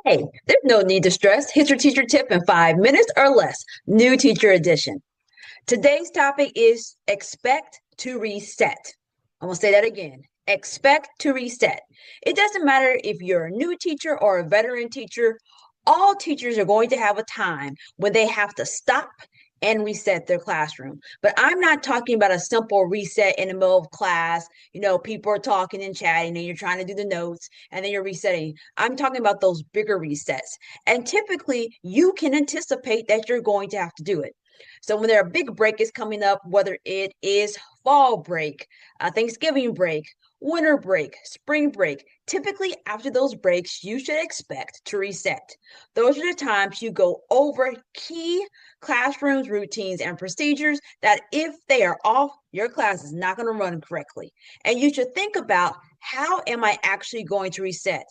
Hey, there's no need to stress. Here's your teacher tip in 5 minutes or less. New teacher edition. Today's topic is expect to reset. I'm going to say that again. Expect to reset. It doesn't matter if you're a new teacher or a veteran teacher, all teachers are going to have a time when they have to stop and reset their classroom. But I'm not talking about a simple reset in the middle of class. People are talking and chatting and you're trying to do the notes and then you're resetting. I'm talking about those bigger resets. And typically, you can anticipate that you're going to have to do it. So when there a big break is coming up, whether it is fall break, Thanksgiving break, winter break, spring break, typically after those breaks, you should expect to reset. Those are the times you go over key classrooms, routines, and procedures that if they are off, your class is not going to run correctly. And you should think about, how am I actually going to reset?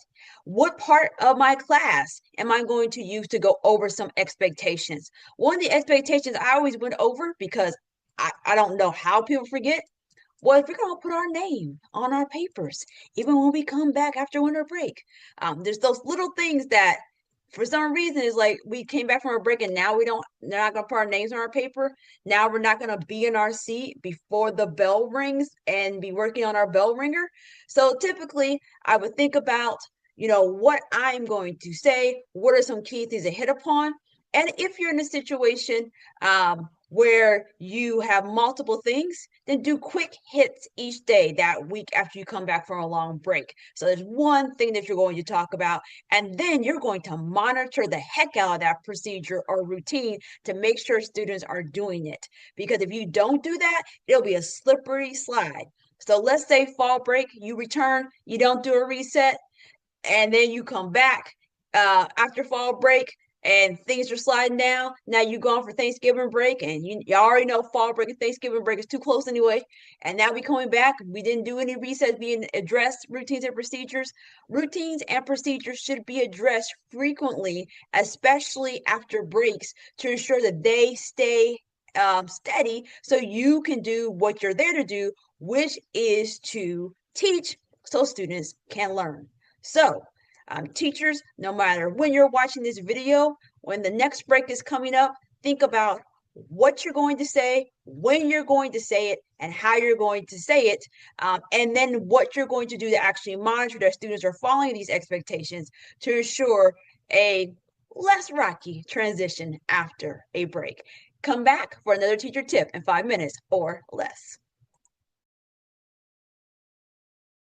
What part of my class am I going to use to go over some expectations? One of the expectations I always went over, because I don't know how people forget, well, if we're going to put our name on our papers, even when we come back after winter break, there's those little things that for some reason is like we came back from a break and now they're not going to put our names on our paper. Now we're not going to be in our seat before the bell rings and be working on our bell ringer. So typically I would think about, what I'm going to say, what are some key things to hit upon. And if you're in a situation where you have multiple things, then do quick hits each day that week after you come back from a long break. So there's one thing that you're going to talk about, and then you're going to monitor the heck out of that procedure or routine to make sure students are doing it. Because if you don't do that, it'll be a slippery slide. So let's say fall break, you return, you don't do a reset, and then you come back after fall break and things are sliding down. Now you gone for Thanksgiving break, and you already know fall break and Thanksgiving break is too close anyway. And now we coming back. We didn't do any resets being addressed, routines and procedures. Routines and procedures should be addressed frequently, especially after breaks, to ensure that they stay steady so you can do what you're there to do, which is to teach so students can learn. So, teachers, no matter when you're watching this video, when the next break is coming up, think about what you're going to say, when you're going to say it, and how you're going to say it, and then what you're going to do to actually monitor that students are following these expectations to ensure a less rocky transition after a break. Come back for another teacher tip in 5 minutes or less.